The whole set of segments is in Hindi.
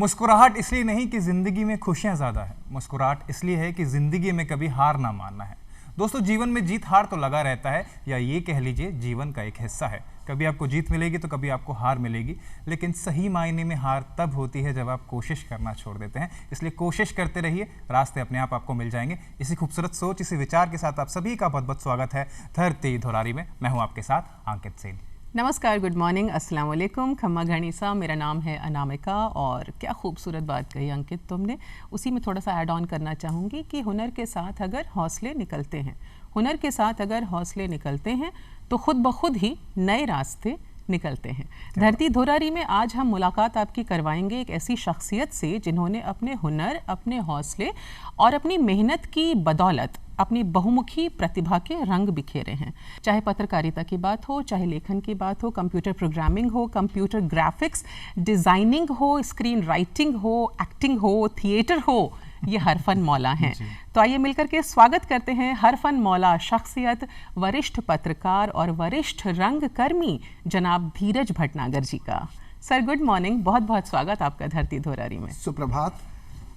मुस्कुराहट इसलिए नहीं कि ज़िंदगी में खुशियाँ ज़्यादा है, मुस्कुराहट इसलिए है कि ज़िंदगी में कभी हार ना मानना है। दोस्तों, जीवन में जीत हार तो लगा रहता है, या ये कह लीजिए जीवन का एक हिस्सा है। कभी आपको जीत मिलेगी तो कभी आपको हार मिलेगी, लेकिन सही मायने में हार तब होती है जब आप कोशिश करना छोड़ देते हैं। इसलिए कोशिश करते रहिए, रास्ते अपने आप आपको मिल जाएंगे। इसी खूबसूरत सोच, इसी विचार के साथ आप सभी का बहुत बहुत स्वागत है धरती धुरारी में। मैं हूँ आपके साथ अंकित सेन। नमस्कार, गुड मॉर्निंग, अस्सलाम वालेकुम, खम्मा घनीसा। मेरा नाम है अनामिका। और क्या खूबसूरत बात कही अंकित तुमने। उसी में थोड़ा सा ऐड ऑन करना चाहूँगी कि हुनर के साथ अगर हौसले निकलते हैं, हुनर के साथ अगर हौसले निकलते हैं तो खुद ब खुद ही नए रास्ते निकलते हैं। धरती धुरारी में आज हम मुलाकात आपकी करवाएंगे एक ऐसी शख्सियत से जिन्होंने अपने हुनर, अपने हौसले और अपनी मेहनत की बदौलत अपनी बहुमुखी प्रतिभा के रंग बिखेरे हैं। चाहे पत्रकारिता की बात हो, चाहे लेखन की बात हो, कंप्यूटर प्रोग्रामिंग हो, कंप्यूटर ग्राफिक्स, डिज़ाइनिंग हो, स्क्रीन राइटिंग हो, एक्टिंग हो, थिएटर हो, ये हरफन मौला हैं। तो आइए मिलकर के स्वागत करते हैं हरफन मौला शख्सियत, वरिष्ठ पत्रकार और वरिष्ठ रंगकर्मी जनाब धीरज भटनागर जी का। सर गुड मॉर्निंग, बहुत बहुत स्वागत आपका धरती धुरारी में। सुप्रभात।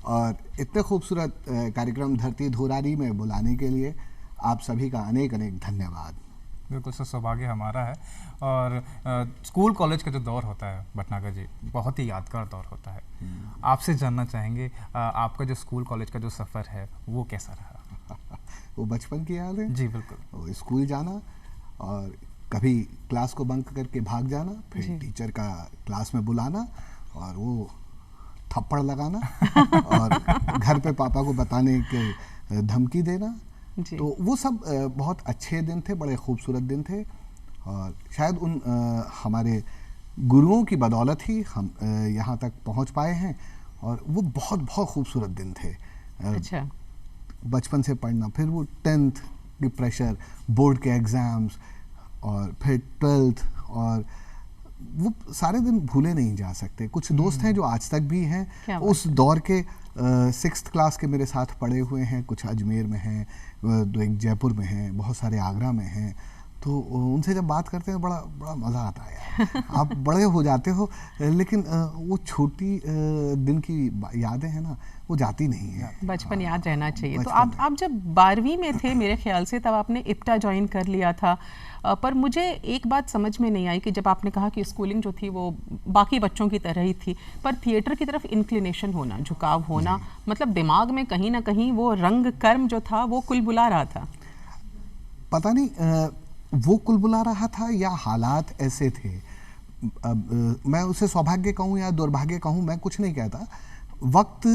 और इतने खूबसूरत कार्यक्रम धरती धुरारी में बुलाने के लिए आप सभी का अनेक अनेक धन्यवाद। बिल्कुल सर, सौभाग्य हमारा है। और स्कूल कॉलेज का जो दौर होता है भटनागर जी, बहुत ही यादगार दौर होता है। आपसे जानना चाहेंगे आपका जो स्कूल कॉलेज का जो सफ़र है वो कैसा रहा? वो बचपन की याद है जी बिल्कुल। वो स्कूल जाना और कभी क्लास को बंक करके भाग जाना, फिर टीचर का क्लास में बुलाना और वो थप्पड़ लगाना और घर पे पापा को बताने के धमकी देना। तो वो सब बहुत अच्छे दिन थे, बड़े खूबसूरत दिन थे। और शायद उन हमारे गुरुओं की बदौलत ही हम यहाँ तक पहुँच पाए हैं। और वो बहुत बहुत खूबसूरत दिन थे। अच्छा। बचपन से पढ़ना, फिर वो 10th की प्रेशर, बोर्ड के एग्ज़ाम्स और फिर 12th, और वो सारे दिन भूले नहीं जा सकते। कुछ दोस्त हैं जो आज तक भी हैं उस दौर के। 6th क्लास के मेरे साथ पढ़े हुए हैं, कुछ अजमेर में हैं, दो एक जयपुर में हैं, बहुत सारे आगरा में हैं। तो उनसे जब बात करते हैं बड़ा बड़ा मज़ा आता है। आप बड़े हो जाते हो, लेकिन वो छोटी दिन की यादें हैं ना, वो जाती नहीं है। बचपन याद रहना चाहिए। तो आप जब 12वीं में थे मेरे ख्याल से, तब आपने इप्टा ज्वाइन कर लिया था। पर मुझे एक बात समझ में नहीं आई कि जब आपने कहा कि स्कूलिंग जो थी वो बाकी बच्चों की तरह ही थी, पर थिएटर की तरफ इंक्लिनेशन होना, झुकाव होना, मतलब दिमाग में कहीं ना कहीं वो रंग कर्म जो था वो कुलबुला रहा था। पता नहीं वो कुलबुला रहा था या हालात ऐसे थे। मैं उसे सौभाग्य कहूँ या दुर्भाग्य कहूँ, मैं कुछ नहीं कहता। वक्त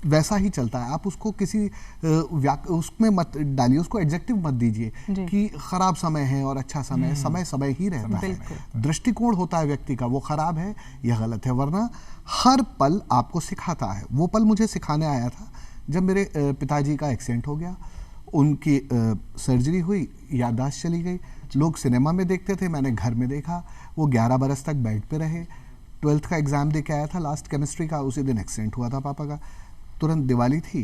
वैसा ही चलता है। आप उसको किसी उसमें मत डालिए, उसको एडजेक्टिव मत दीजिए कि खराब समय है और अच्छा समय है। समय समय ही रहता है। दृष्टिकोण होता है व्यक्ति का, वो खराब है या गलत है। वरना हर पल आपको सिखाता है। वो पल मुझे सिखाने आया था जब मेरे पिताजी का एक्सीडेंट हो गया। उनकी सर्जरी हुई, याददाश्त चली गई। लोग सिनेमा में देखते थे, मैंने घर में देखा। वो 11 बरस तक बेड पे रहे। 12th का एग्ज़ाम दे के आया था, लास्ट केमिस्ट्री का। उसी दिन एक्सीडेंट हुआ था पापा का। तुरंत दिवाली थी,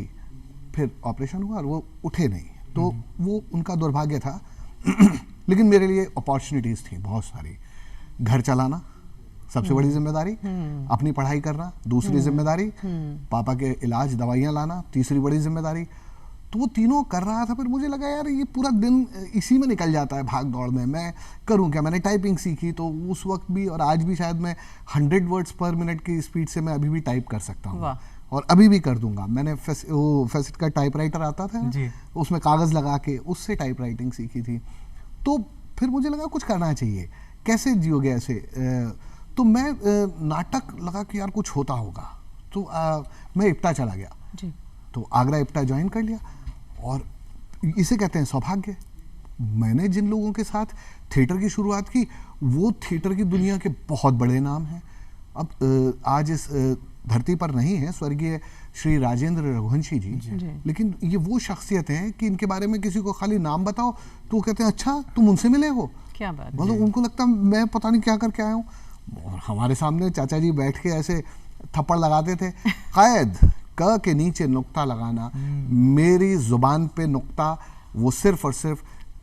फिर ऑपरेशन हुआ और वो उठे नहीं। तो वो उनका दुर्भाग्य था। लेकिन मेरे लिए अपॉर्चुनिटीज़ थी बहुत सारी। घर चलाना सबसे बड़ी जिम्मेदारी, अपनी पढ़ाई करना दूसरी जिम्मेदारी, पापा के इलाज दवाइयाँ लाना तीसरी बड़ी जिम्मेदारी। तो वो तीनों कर रहा था। फिर मुझे लगा यार ये पूरा दिन इसी में निकल जाता है, भाग दौड़ में। मैं करूं क्या? मैंने टाइपिंग सीखी, तो उस वक्त भी और आज भी शायद मैं 100 वर्ड्स पर मिनट की स्पीड से मैं अभी भी टाइप कर सकता हूँ और अभी भी कर दूंगा। मैंने वो फेसिट का टाइपराइटर आता था जी, उसमें कागज़ लगा के उससे टाइप राइटिंग सीखी थी। तो फिर मुझे लगा कुछ करना चाहिए, कैसे जियोगे ऐसे। तो मैं नाटक लगा कि यार कुछ होता होगा। तो मैं इप्टा चला गया जी। तो आगरा इप्टा ज्वाइन कर लिया। और इसे कहते हैं सौभाग्य। मैंने जिन लोगों के साथ थिएटर की शुरुआत की, वो थिएटर की दुनिया के बहुत बड़े नाम हैं। अब आज इस धरती पर नहीं है, स्वर्गीय श्री राजेंद्र रघुवंशी जी। लेकिन ये वो शख्सियत हैं कि इनके बारे में किसी को खाली नाम बताओ तो वो कहते हैं अच्छा तुम उनसे मिले हो, क्या बात। मतलब उनको लगता मैं पता नहीं क्या करके आया हूँ। और हमारे सामने चाचा जी बैठ के ऐसे थप्पड़ लगाते थे। कायद क के नीचे नुक्ता लगाना, मेरी जुबान पे नुक्ता, वो सिर्फ और सिर्फ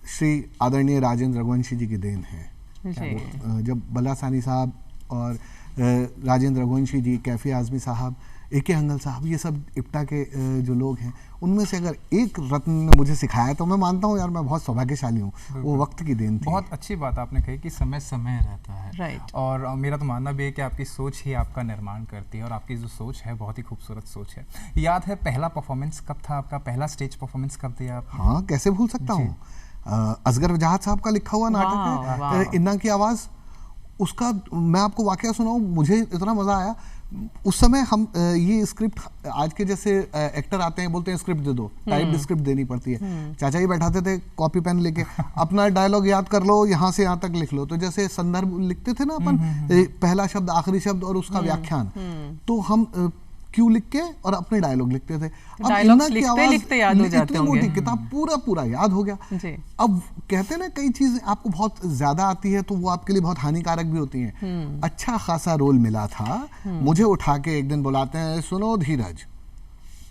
श्री आदरणीय राजेंद्र रघुवंशी जी की देन है। जब बल्ला सानी साहब और राजेंद्र रघुवंशी जी, कैफी आजमी साहब, AK हंगल साहब, ये सब इप्टा के जो लोग हैं, उनमें से अगर एक रत्न ने मुझे सिखाया तो मैं मानता हूँ यार मैं बहुत सौभाग्यशाली हूँ। वो वक्त की देन थी। बहुत अच्छी बात आपने कही कि समय समय रहता है। Right. और मेरा तो मानना भी है कि आपकी सोच ही आपका निर्माण करती है, और आपकी जो सोच है बहुत ही खूबसूरत सोच है। याद है पहला परफॉर्मेंस कब था आपका? पहला स्टेज परफॉर्मेंस कब दिया आपने? हाँ, कैसे भूल सकता हूँ। असगर वजाहत साहब का लिखा हुआ नाटक है इन्ना की आवाज़। उसका मैं आपको वाकया सुनाऊं, मुझे इतना मज़ा आया। उस समय हम ये स्क्रिप्ट आज के जैसे एक्टर आते हैं बोलते हैं स्क्रिप्ट दे दो, टाइप्ड स्क्रिप्ट देनी पड़ती है। चाचा जी बैठाते थे कॉपी पेन लेके, अपना डायलॉग याद कर लो, यहाँ से यहाँ तक लिख लो। तो जैसे संदर्भ लिखते थे ना अपन, पहला शब्द आखिरी शब्द और उसका व्याख्यान, तो हम क्यों लिख के और अपने डायलॉग लिखते थे। अब डायलॉग्स लिखते याद हो जाते होंगे। मोटी किताब पूरा याद हो गया जी। अब कहते हैं ना कई चीजें आपको बहुत ज्यादा आती है तो वो आपके लिए बहुत हानिकारक भी होती हैं। अच्छा खासा रोल मिला था, मुझे उठा के एक दिन बुलाते हैं, सुनो धीरज,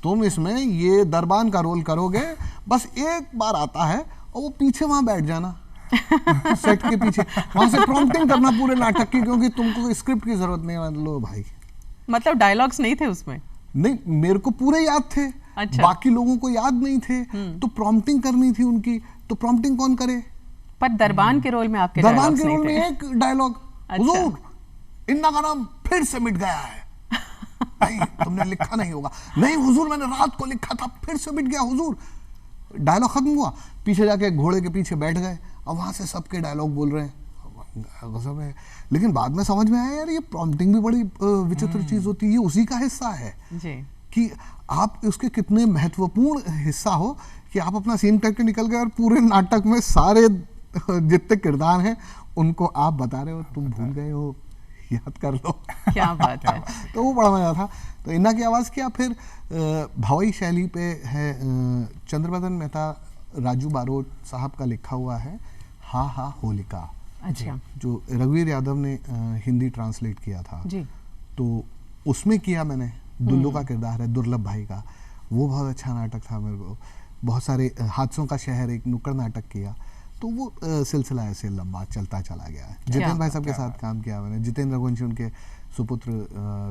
तुम इसमें ये दरबान का रोल करोगे, बस एक बार आता है और वो पीछे वहां बैठ जाना सेट के पीछे, वहां से प्रॉम्प्टिंग करना पूरे नाटक की, क्योंकि तुमको स्क्रिप्ट की जरूरत नहीं है। लो भाई, मतलब डायलॉग्स नहीं थे उसमें? नहीं, मेरे को पूरे याद थे। अच्छा। बाकी लोगों को याद नहीं थे, तो प्रॉम्प्टिंग करनी थी उनकी। तो प्रॉम्प्टिंग कौन करे? पर दरबान के रोल में आपके दरबान डायलॉग्स के नहीं रोल थे? में एक डायलॉग, अच्छा। हुजूर इन्ना का नाम फिर से मिट गया है। नहीं, तुमने लिखा नहीं होगा। नहीं हुजूर, मैंने रात को लिखा था, फिर से मिट गया हुजूर। डायलॉग खत्म हुआ, पीछे जाके घोड़े के पीछे बैठ गए और वहां से सबके डायलॉग बोल रहे हैं। गजब है। लेकिन बाद में समझ में आया यार ये प्रॉम्प्टिंग भी बड़ी विचित्र चीज होती है। ये उसी का हिस्सा है जी। कि आप उसके कितने महत्वपूर्ण हिस्सा हो कि आप अपना सीन करके निकल गए और पूरे नाटक में सारे जितने किरदार हैं उनको आप बता रहे हो, तुम भूल गए हो, याद कर लो। क्या बात है। तो वो बड़ा मजा था। तो इन्ना की आवाज़ किया। फिर भवई शैली पे है चंद्रबदन मेहता, राजू बारोट साहब का लिखा हुआ है हा हा होलिका। अच्छा। जो रघुवीर यादव ने हिंदी ट्रांसलेट किया था जी। तो उसमें किया मैंने। दुल्लू का किरदार है, दुर्लभ भाई का। वो बहुत अच्छा नाटक था मेरे को। बहुत सारे हादसों का शहर एक नुक्कड़ नाटक किया। तो वो सिलसिला ऐसे लंबा चलता चला गया है। जितेंद्र भाई साहब के साथ काम किया मैंने। जितेंद्र रघुवंशी उनके सुपुत्र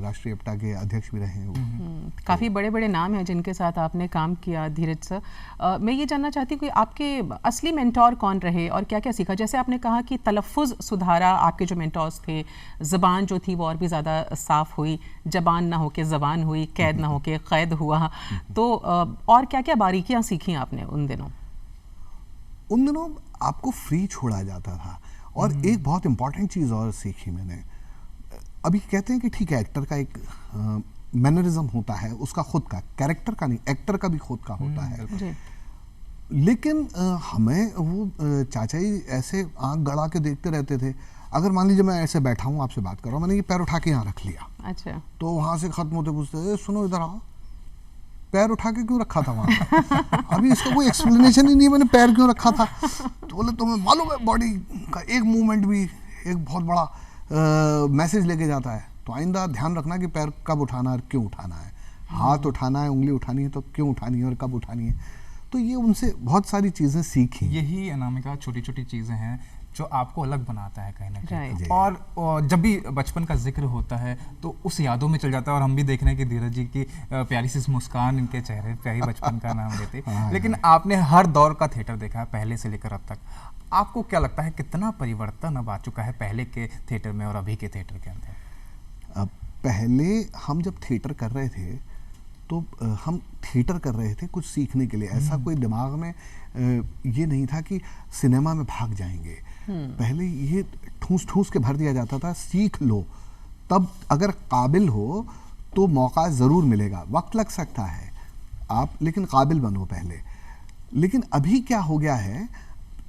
राष्ट्रीय इप्टा के अध्यक्ष भी रहे हैं वो। काफ़ी बड़े बड़े नाम हैं जिनके साथ आपने काम किया धीरज सर। मैं ये जानना चाहती हूँ कि आपके असली मेंटोर कौन रहे और क्या क्या सीखा? जैसे आपने कहा कि तलफ़ुज़ सुधारा, आपके जो मेंटोर्स थे, ज़बान जो थी वो और भी ज़्यादा साफ़ हुई, जबान ना हो के ज़बान हुई, कैद ना हो के क़ैद हुआ। तो और क्या क्या बारीकियाँ सीखी आपने उन दिनों? उन दिनों आपको फ्री छोड़ा जाता था। और एक बहुत इंपॉर्टेंट चीज़ और सीखी मैंने। अभी कहते हैं कि ठीक है, एक्टर का एक मैनरिज्म होता है, उसका खुद का, कैरेक्टर का नहीं, एक्टर का भी खुद का होता है। जी। लेकिन हमें वो चाचा जी ऐसे आंख गड़ा के देखते रहते थे। अगर मान लीजिए मैं ऐसे बैठा हूँ आपसे बात कर रहा हूँ, मैंने ये पैर उठा के यहाँ रख लिया, अच्छा। तो वहाँ से खत्म होते पूछते, सुनो इधर आओ, पैर उठा के क्यों रखा था वहाँ? अभी इसका कोई एक्सप्लेनेशन ही नहीं है, मैंने पैर क्यों रखा था। तो बोले तुम्हें मालूम है बॉडी का एक मूवमेंट भी एक बहुत बड़ा मैसेज लेके जाता है। तो आइंदा ध्यान रखना कि पैर कब उठाना है और क्यों उठाना है। हाथ उठाना है, उंगली उठानी है तो क्यों उठानी है और कब उठानी है। तो ये उनसे बहुत सारी चीज़ें सीखी। यही अनामिका छोटी छोटी चीज़ें हैं जो आपको अलग बनाता है कहीं ना कहीं। Right. और जब भी बचपन का जिक्र होता है तो उस यादों में चल जाता है। और हम भी देख रहे हैं कि धीरज जी की प्यारी सी मुस्कान इनके चेहरे पे ही बचपन का नाम लेते। लेकिन आपने हर दौर का थिएटर देखा है पहले से लेकर अब तक। आपको क्या लगता है कितना परिवर्तन अब आ चुका है पहले के थिएटर में और अभी के थिएटर के अंदर? पहले हम जब थिएटर कर रहे थे तो हम थिएटर कर रहे थे कुछ सीखने के लिए। ऐसा कोई दिमाग में ये नहीं था कि सिनेमा में भाग जाएंगे। पहले ये ठूस ठूस के भर दिया जाता था, सीख लो, तब अगर काबिल हो तो मौका ज़रूर मिलेगा। वक्त लग सकता है आप, लेकिन काबिल बनो पहले। लेकिन अभी क्या हो गया है,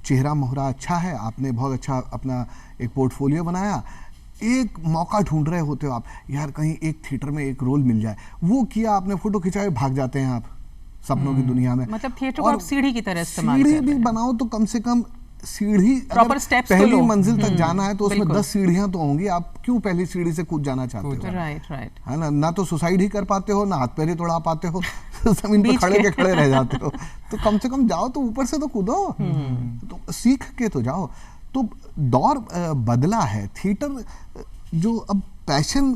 चेहरा मोहरा अच्छा है, आपने बहुत अच्छा अपना एक पोर्टफोलियो बनाया, एक मौका ढूंढ रहे होते हो आप, यार कहीं एक थिएटर में एक रोल मिल जाए, वो किया आपने, फोटो खिंचाए, भाग जाते हैं आप सपनों की दुनिया में। मतलब थिएटर को आप सीढ़ी की तरह इस्तेमाल सीढ़ी भी बनाओ तो कम से कम सीढ़ी, प्रॉपर स्टेप्स पहली मंजिल तक जाना है तो उसमें बिल्कुल। 10 सीढ़ियां तो होंगी। आप क्यों पहली सीढ़ी से कूद जाना चाहते हो? Right right. है ना तो सुसाइड ही कर पाते हो, ना हाथ पैर ही तोड़ा पाते हो, जमीन पे खड़े के खड़े रह जाते हो। तो कम से कम जाओ तो ऊपर से तो कूदो, तो सीख के तो जाओ। तो दौर बदला है। थिएटर जो अब पैशन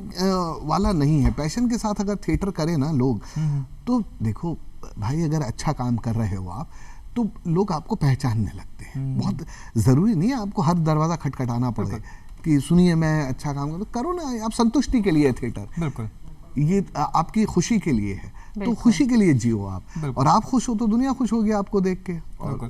वाला नहीं है। पैशन के साथ अगर थिएटर करें ना लोग, तो देखो भाई, अगर अच्छा काम कर रहे हो आप, तो लोग आपको पहचानने लगते हैं। बहुत ज़रूरी नहीं है आपको हर दरवाज़ा खटखटाना पड़े कि सुनिए मैं अच्छा काम करो ना। आप संतुष्टि के लिए है थिएटर, बिल्कुल, ये आपकी खुशी के लिए है, तो खुशी के लिए जियो आप, और आप खुश हो तो दुनिया खुश होगी आपको देख के। और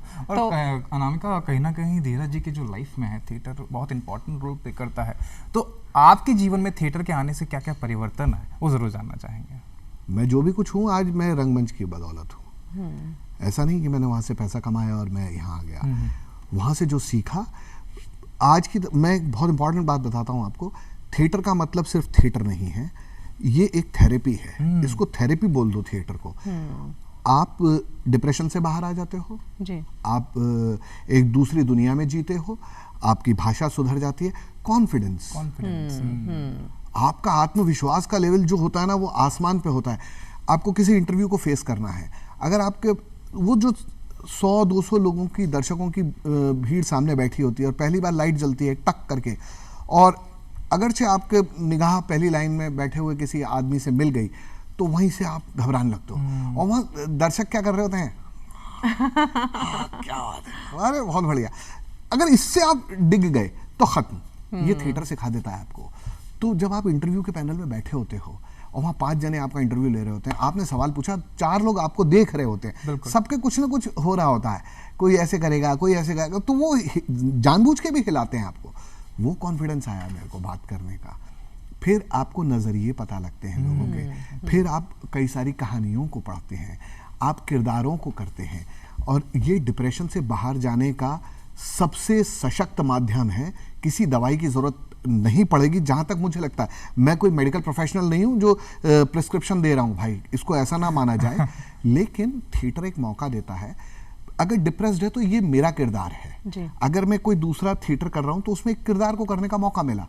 अनामिका, कहीं ना कहीं धीरज जी की जो लाइफ में है थिएटर बहुत इंपॉर्टेंट रोल प्ले करता है, तो आपके जीवन में थिएटर के आने से क्या क्या परिवर्तन है वो ज़रूर जानना चाहेंगे। मैं जो भी कुछ हूँ आज मैं रंगमंच की बदौलत हूँ। ऐसा नहीं कि मैंने वहाँ से पैसा कमाया और मैं यहाँ आ गया। वहाँ से जो सीखा आज की, मैं एक बहुत इंपॉर्टेंट बात बताता हूँ आपको, थिएटर का मतलब सिर्फ थिएटर नहीं है, ये एक थेरेपी है। इसको थेरेपी बोल दो थिएटर को। आप डिप्रेशन से बाहर आ जाते हो जी, आप एक दूसरी दुनिया में जीते हो, आपकी भाषा सुधर जाती है, कॉन्फिडेंस, आपका आत्मविश्वास का लेवल जो होता है ना वो आसमान पे होता है। आपको किसी इंटरव्यू को फेस करना है, अगर आपके वो जो 100-200 लोगों की, दर्शकों की भीड़ सामने बैठी होती है और पहली बार लाइट जलती है टक करके, और अगरचे आपके निगाह पहली लाइन में बैठे हुए किसी आदमी से मिल गई, तो वहीं से आप घबराने लगते हो। और वहाँ दर्शक क्या कर रहे होते हैं? क्या बात है, अरे बहुत बढ़िया। अगर इससे आप डिग गए तो खत्म। ये थिएटर सिखा देता है आपको। तो जब आप इंटरव्यू के पैनल में बैठे होते हो और वहाँ 5 जने आपका इंटरव्यू ले रहे होते हैं, आपने सवाल पूछा, 4 लोग आपको देख रहे होते हैं, सबके कुछ ना कुछ हो रहा होता है, कोई ऐसे करेगा, कोई ऐसे करेगा, तो वो जानबूझ के भी हिलाते हैं आपको। वो कॉन्फिडेंस आया मेरे को बात करने का। फिर आपको नज़रिए पता लगते हैं लोगों के, फिर आप कई सारी कहानियों को पढ़ते हैं, आप किरदारों को करते हैं, और ये डिप्रेशन से बाहर जाने का सबसे सशक्त माध्यम है। किसी दवाई की ज़रूरत नहीं पड़ेगी, जहाँ तक मुझे लगता है। मैं कोई मेडिकल प्रोफेशनल नहीं हूँ जो प्रिस्क्रिप्शन दे रहा हूँ भाई, इसको ऐसा ना माना जाए। लेकिन थिएटर एक मौका देता है। अगर डिप्रेस्ड है तो ये मेरा किरदार है जी। अगर मैं कोई दूसरा थिएटर कर रहा हूँ तो उसमें एक किरदार को करने का मौका मिला।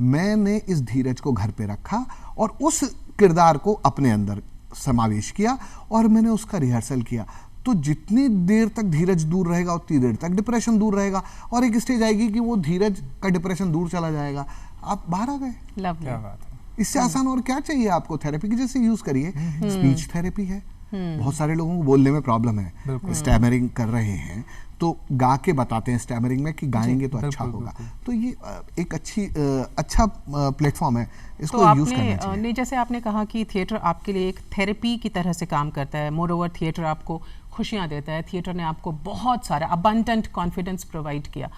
मैंने इस धीरज को घर पे रखा और उस किरदार को अपने अंदर समावेश किया और मैंने उसका रिहर्सल किया। तो जितनी देर तक धीरज दूर रहेगा उतनी देर तक डिप्रेशन दूर रहेगा, और एक स्टेज आएगी कि वो धीरज का डिप्रेशन दूर चला जाएगा, आप बाहर आ गए। क्या बात है। इससे आसान और क्या चाहिए आपको? थेरेपी की जैसे यूज करिए। स्पीच थेरेपी है, बहुत सारे लोगों को बोलने में प्रॉब्लम है, स्टैमरिंग कर रहे हैं, तो गा के बताते हैं स्टैमरिंग में कि गाएंगे तो अच्छा होगा। तो ये एक अच्छा प्लेटफॉर्म है, इसको तो यूज करना चाहिए। आपने जैसे आपने कहा कि थिएटर आपके लिए एक थेरेपी की तरह से काम करता है। मोर ओवर थिएटर आपको खुशियां देता है। थिएटर ने आपको बहुत सारा अबंडेंट कॉन्फिडेंस प्रोवाइड किया।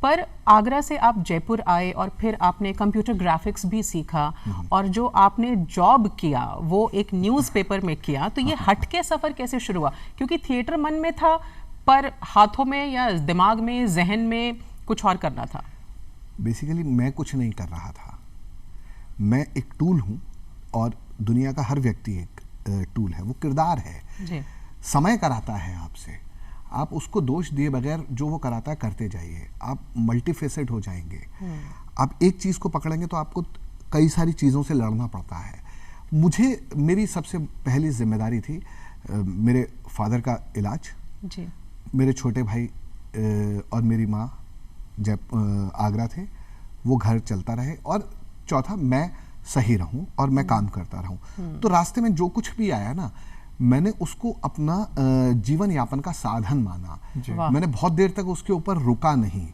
पर आगरा से आप जयपुर आए और फिर आपने कंप्यूटर ग्राफिक्स भी सीखा, और जो आपने जॉब किया वो एक न्यूज़पेपर में किया। तो ये हटके सफ़र कैसे शुरू हुआ? क्योंकि थिएटर मन में था पर हाथों में या दिमाग में, जहन में कुछ और करना था। बेसिकली मैं कुछ नहीं कर रहा था, मैं एक टूल हूँ और दुनिया का हर व्यक्ति एक टूल है, वो किरदार है जी। समय कराता है आपसे, आप उसको दोष दिए बगैर जो वो कराता है करते जाइए, आप मल्टीफेसेट हो जाएंगे। आप एक चीज़ को पकड़ेंगे तो आपको कई सारी चीज़ों से लड़ना पड़ता है। मुझे मेरी सबसे पहली जिम्मेदारी थी मेरे फादर का इलाज, जी। मेरे छोटे भाई और मेरी माँ जब आगरा थे, वो घर चलता रहे, और चौथा मैं सही रहूं और मैं काम करता रहूं। तो रास्ते में जो कुछ भी आया ना, मैंने उसको अपना जीवन यापन का साधन माना। मैंने बहुत देर तक उसके ऊपर रुका नहीं।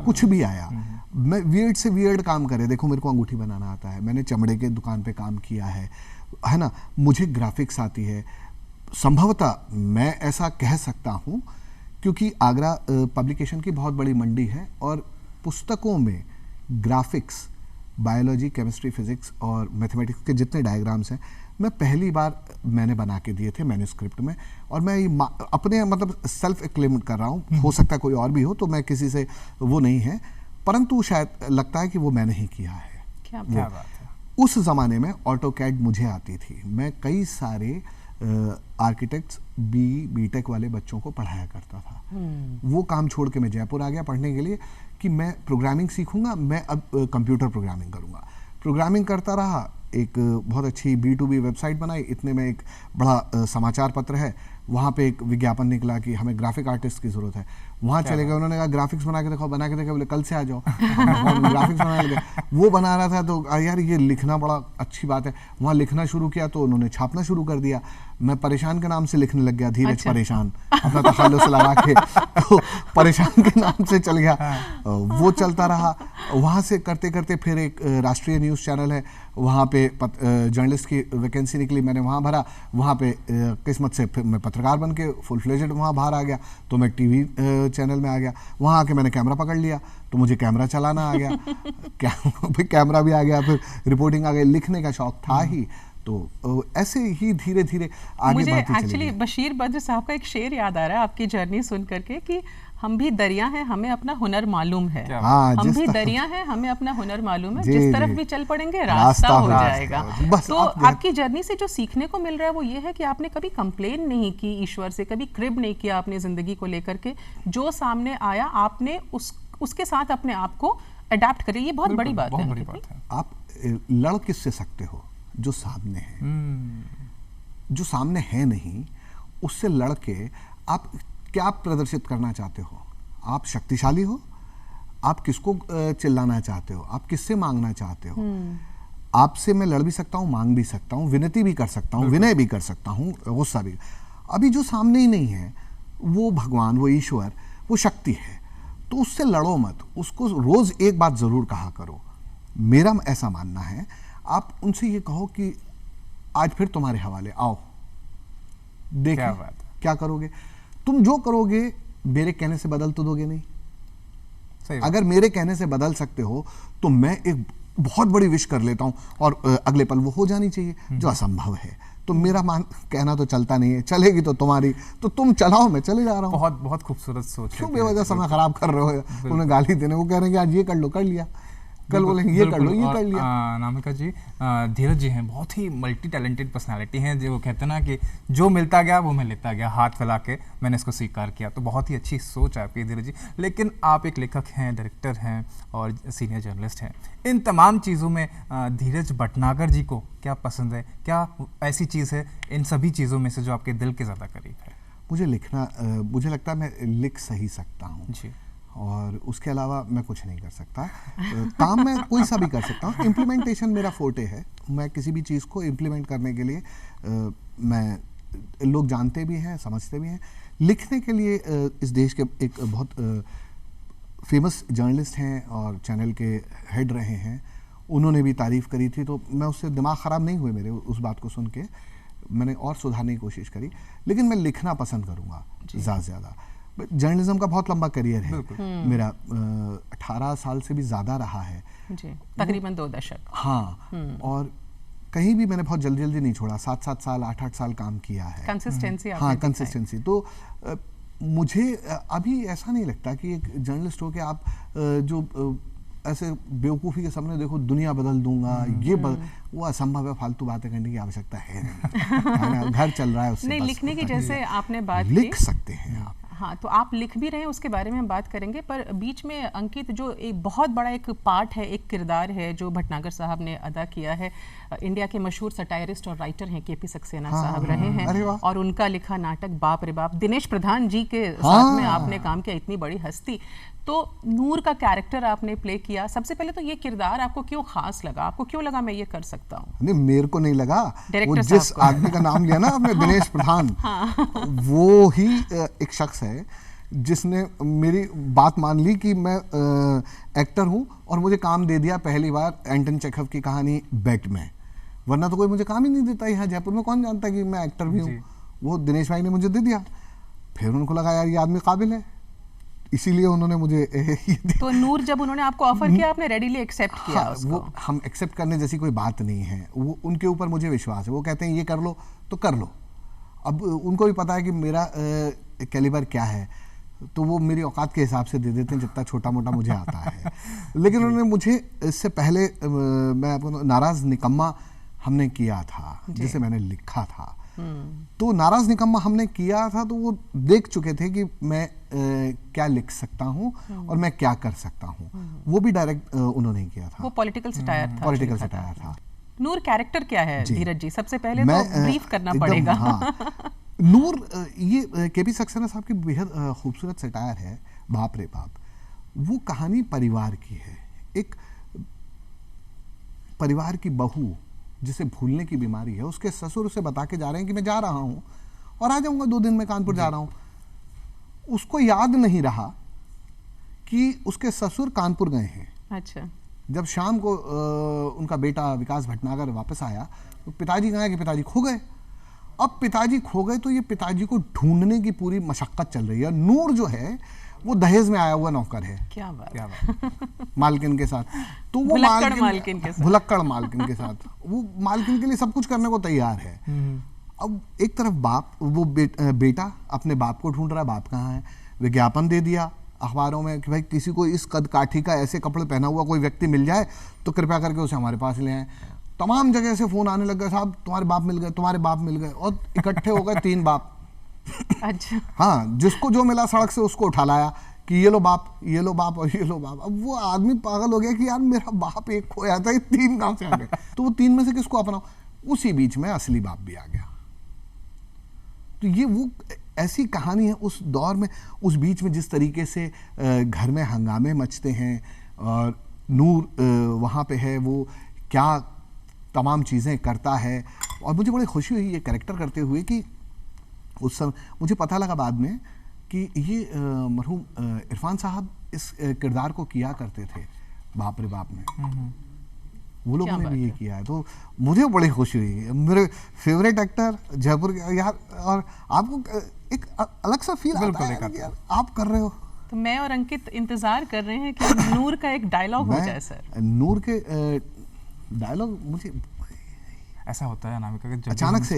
कुछ भी आया, मैं वियर्ड से वियर्ड काम करे। देखो मेरे को अंगूठी बनाना आता है, मैंने चमड़े के दुकान पे काम किया है ना, मुझे ग्राफिक्स आती है। संभवतः मैं ऐसा कह सकता हूँ क्योंकि आगरा पब्लिकेशन की बहुत बड़ी मंडी है, और पुस्तकों में ग्राफिक्स, बायोलॉजी, केमिस्ट्री, फिजिक्स और मैथमेटिक्स के जितने डायग्राम्स हैं, मैं पहली बार मैंने बना के दिए थे मैन्युस्क्रिप्ट में। और मैं ये अपने मतलब सेल्फ एक्लेम्ड कर रहा हूँ, हो सकता है कोई और भी हो, तो मैं किसी से वो नहीं है, परंतु शायद लगता है कि वो मैंने ही किया है। क्या बात है। उस ज़माने में ऑटोकैड मुझे आती थी। मैं कई सारे आर्किटेक्ट्स बीटेक वाले बच्चों को पढ़ाया करता था। वो काम छोड़ के मैं जयपुर आ गया पढ़ने के लिए कि मैं प्रोग्रामिंग सीखूंगा, मैं अब कंप्यूटर प्रोग्रामिंग करूंगा। प्रोग्रामिंग करता रहा, एक बहुत अच्छी B2B वेबसाइट बनाई। इतने में एक बड़ा समाचार पत्र है, वहाँ पे एक विज्ञापन निकला कि हमें ग्राफिक आर्टिस्ट की ज़रूरत है। वहाँ चले गए, उन्होंने कहा ग्राफिक्स बना के देखो, बना के देखो, बोले कल से आ जाओ। ग्राफिक्स बना लगे, वो बना रहा था तो यार ये लिखना बड़ा अच्छी बात है, वहाँ लिखना शुरू किया तो उन्होंने छापना शुरू कर दिया। मैं परेशान के नाम से लिखने लग गया, धीरज परेशान, अपना तखल्लुस लगा के, तो परेशान के नाम से चल गया। वो चलता रहा। वहाँ से करते करते फिर एक राष्ट्रीय न्यूज़ चैनल है, वहाँ पे जर्नलिस्ट की वैकेंसी निकली, मैंने वहाँ भरा, वहाँ पे किस्मत से फिर मैं पत्रकार बन के फुल फ्लेजेड वहाँ बाहर आ गया, तो मैं टीवी चैनल में आ गया। वहाँ आके मैंने कैमरा पकड़ लिया, तो मुझे कैमरा चलाना आ गया, फिर कैमरा भी आ गया, फिर रिपोर्टिंग आ गई, लिखने का शौक था ही, तो ऐसे ही धीरे धीरे आगे मुझे बढ़ते चले एक्चुअली गए। बशीर बद्र साहब का एक शेर याद आ रहा है आपकी जर्नी सुन करके कि हम भी दरिया हैं, हमें अपना हुनर मालूम है। हाँ, हम जिस भी तरह- दरिया हैं, हमें अपना हुनर मालूम है, जी, जिस तरफ जी। भी चल पड़ेंगे रास्ता रास्ता हो हो जाएगा। बस तो आप आपकी जर्नी से जो सीखने को मिल रहा है वो ये है कि आपने कभी कंप्लेन नहीं की ईश्वर से, कभी क्रिब नहीं किया अपनी जिंदगी को लेकर के, जो सामने आया आपने उसके साथ अपने आप को अडेप्ट करें। ये बहुत बड़ी बात बहुत है बड़ी अंकित बात है। आप लड़ किससे सकते हो? जो सामने है, जो सामने है नहीं, उससे लड़ के आप क्या प्रदर्शित करना चाहते हो? आप शक्तिशाली हो? आप किसको चिल्लाना चाहते हो? आप किससे मांगना चाहते हो? आपसे मैं लड़ भी सकता हूँ, मांग भी सकता हूँ, विनती भी कर सकता हूँ, विनय भी कर सकता हूँ, गुस्सा भी। अभी जो सामने ही नहीं है, वो भगवान, वो ईश्वर, वो शक्ति है, तो उससे लड़ो मत, उसको रोज एक बात जरूर कहा करो। मेरा ऐसा मानना है, आप उनसे ये कहो कि आज फिर तुम्हारे हवाले, आओ देखिए क्या बात है। क्या करोगे। तुम जो करोगे मेरे कहने से बदल तो दोगे नहीं। सही बात। अगर मेरे कहने से बदल सकते हो तो मैं एक बहुत बड़ी विश कर लेता हूं और अगले पल वो हो जानी चाहिए, जो असंभव है। तो मेरा कहना तो चलता नहीं है, चलेगी तो तुम्हारी, तो तुम चलाओ, मैं चले जा रहा हूँ। बहुत बहुत खूबसूरत सोच है। क्यों बेवजह समय खराब कर रहे हो? उन्हें गाली देने, वो कह रहे हैं कि आज ये कर लो, कर लिया, कल बोलेंगे ये कर लो, ये कर लिया। अनामिका जी, धीरज जी हैं, बहुत ही मल्टी टैलेंटेड पर्सनालिटी हैं, जो कहते हैं ना कि जो मिलता गया वो मैं लेता गया, हाथ फैला के मैंने इसको स्वीकार किया। तो बहुत ही अच्छी सोच है आपकी धीरज जी। लेकिन आप एक लेखक हैं, डायरेक्टर हैं और सीनियर जर्नलिस्ट हैं। इन तमाम चीज़ों में धीरज भटनागर जी को क्या पसंद है? क्या ऐसी चीज़ है इन सभी चीज़ों में से जो आपके दिल के ज़्यादा करीब है? मुझे लिखना, मुझे लगता है मैं लिख सही सकता हूँ जी। और उसके अलावा मैं कुछ नहीं कर सकता। काम मैं कोई सा भी कर सकता हूँ, इम्प्लीमेंटेशन मेरा फोर्टे है। मैं किसी भी चीज़ को इम्प्लीमेंट करने के लिए मैं, लोग जानते भी हैं, समझते भी हैं। लिखने के लिए इस देश के एक बहुत फेमस जर्नलिस्ट हैं और चैनल के हेड रहे हैं, उन्होंने भी तारीफ़ करी थी, तो मैं उससे दिमाग ख़राब नहीं हुए मेरे उस बात को सुन के। मैंने और सुधारने की कोशिश करी, लेकिन मैं लिखना पसंद करूँगा ज़्यादा से ज़्यादा। जर्नलिज्म का बहुत लंबा करियर है मेरा, 18 साल से भी ज़्यादा रहा है जी, तकरीबन 2 दशक। हाँ, और कहीं भी मैंने बहुत जल्दी जल्दी नहीं छोड़ा, 7-7 साल 8-8 साल काम किया है। कंसिस्टेंसी हाँ, कंसिस्टेंसी। तो मुझे अभी ऐसा नहीं लगता कि एक जर्नलिस्ट हो के आप जो ऐसे बेवकूफ़ी के सामने देखो दुनिया बदल दूंगा, वो असंभव है, फालतू बातें करने की आवश्यकता है नहीं। घर चल रहा है उससे नहीं, बस लिखने की जैसे आपने बात लिख की, सकते हैं आप। हाँ, तो आप लिख भी रहे हैं, उसके बारे में हम बात करेंगे। पर बीच में अंकित, जो एक बहुत बड़ा एक पार्ट है, एक किरदार है जो भटनागर साहब ने अदा किया है। इंडिया के मशहूर सटायरिस्ट और राइटर हैं केपी सक्सेना साहब रहे हैं, अरे वाह। और उनका लिखा नाटक बाप रे बाप, दिनेश प्रधान जी के साथ में आपने काम किया, इतनी बड़ी हस्ती। तो नूर का कैरेक्टर आपने प्ले किया। सबसे पहले तो ये किरदार आपको क्यों खास लगा? आपको क्यों लगा मैं ये कर सकता हूँ? नहीं, मेरे को नहीं लगा, वो डायरेक्टर जिस साहब को। आदमी का नाम लिया ना आपने, दिनेश प्रधान, वो ही एक शख्स है जिसने मेरी बात मान ली कि मैं एक्टर हूँ, और मुझे काम दे दिया पहली बार एंटन चेखव की कहानी बेट में। वरना तो कोई मुझे काम ही नहीं देता। यहाँ जयपुर में कौन जानता कि मैं एक्टर भी हूँ? वो दिनेश भाई ने मुझे दे दिया। फिर उनको लगा यार ये आदमी काबिल है, इसीलिए उन्होंने मुझे ये दिया। तो नूर जब उन्होंने आपको ऑफर किया, आपने रेडीली एक्सेप्ट किया हाँ, उसको? वो हम एक्सेप्ट करने जैसी कोई बात नहीं है, वो उनके ऊपर मुझे विश्वास है। वो कहते हैं ये कर लो तो कर लो। अब उनको भी पता है कि मेरा कैलिबर क्या है, तो वो मेरी औकात के हिसाब से दे देते हैं जितना छोटा मोटा मुझे आता है। लेकिन उन्होंने मुझे इससे पहले, मैं आपको, नाराज निकम्मा हमने किया था जिसे मैंने लिखा था। तो नाराज निकम्मा हमने किया था, तो वो देख चुके थे कि मैं क्या लिख सकता हूँ और मैं क्या कर सकता हूँ। वो भी डायरेक्ट उन्होंने किया था। वो पॉलिटिकल सटायर था? पॉलिटिकल सटायर था। नूर कैरेक्टर क्या है धीरज जी? सबसे पहले मैं, तो ब्रीफ करना एकदम, पड़ेगा। हाँ। नूर, ये केपी सक्सेना साहब की बेहद खूबसूरत सटायर है। बाप रे बाप, वो कहानी परिवार की है। एक परिवार की बहू जिसे भूलने की बीमारी है, उसके ससुर उसे बता के जा रहे हैं कि मैं जा रहा हूं और आ जाऊंगा 2 दिन में, कानपुर जा रहा हूं। उसको याद नहीं रहा कि उसके ससुर कानपुर गए हैं। अच्छा। जब शाम को उनका बेटा विकास भटनागर वापस आया तो पिताजी कहा कि पिताजी खो गए। अब पिताजी खो गए तो ये पिताजी को ढूंढने की पूरी मशक्कत चल रही है। नूर जो है वो दहेज में आया हुआ नौकर है, क्या बात। क्या बात। मालकिन के साथ। तो वो भुलक्कड़ मालकिन के साथ। भुलक्कड़ मालकिन के साथ वो मालकिन के लिए सब कुछ करने को तैयार है। अब एक तरफ बाप, वो बेटा अपने बाप को ढूंढ रहा है, बाप कहाँ है। विज्ञापन दे दिया अखबारों में कि भाई किसी को इस कद काठी का ऐसे कपड़े पहना हुआ कोई व्यक्ति मिल जाए तो कृपया करके उसे हमारे पास ले आए। तमाम जगह से फोन आने लग गए, साहब तुम्हारे बाप मिल गए, तुम्हारे बाप मिल गए, और इकट्ठे हो गए 3 बाप। अच्छा। हाँ, जिसको जो मिला सड़क से उसको उठा लाया कि ये लो बाप, ये लो बाप और ये लो बाप। अब वो आदमी पागल हो गया कि यार मेरा बाप एक खोया था, ये 3 कहां से आ गए। तो वो 3 में से किसको अपनाओ। उसी बीच में असली बाप भी आ गया। तो ये वो ऐसी कहानी है उस दौर में, उस बीच में जिस तरीके से घर में हंगामे मचते हैं और नूर वहाँ पे है, वो क्या तमाम चीज़ें करता है। और मुझे बड़ी खुशी हुई ये कैरेक्टर करते हुए कि उस समय मुझे पता लगा बाद में कि ये मरहूम इरफान साहब इस किरदार को किया करते थे बाप रे बाप में। वो लोगों ने भी ये किया है, तो मुझे बड़ी खुशी हुई। मेरे फेवरेट एक्टर जयपुर के यार, और आपको एक अलग सा फील आता है यार आप कर रहे हो। तो मैं और अंकित इंतजार कर रहे हैं कि नूर का एक डायलॉग हो जाए सर। नूर के डायलॉग मुझे ऐसा होता है अनामिका कि जब अचानक से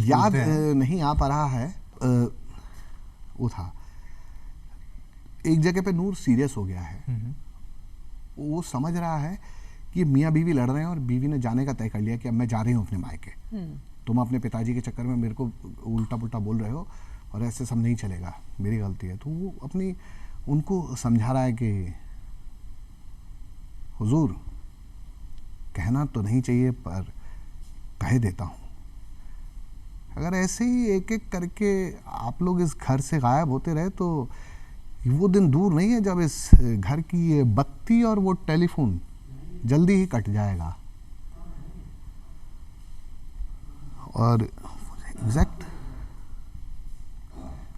याद नहीं आ पा रहा है। वो था एक जगह पे नूर सीरियस हो गया है। वो समझ रहा है कि मियाँ बीवी लड़ रहे हैं और बीवी ने जाने का तय कर लिया कि अब मैं जा रही हूँ अपने मायके, तुम अपने पिताजी के चक्कर में मेरे को उल्टा पुल्टा बोल रहे हो और ऐसे सब नहीं चलेगा, मेरी गलती है। तो वो अपनी उनको समझा रहा है कि हुजूर कहना तो नहीं चाहिए पर कह देता हूँ, अगर ऐसे ही एक एक करके आप लोग इस घर से गायब होते रहे तो वो दिन दूर नहीं है जब इस घर की ये बत्ती और वो टेलीफोन जल्दी ही कट जाएगा। और एग्जैक्ट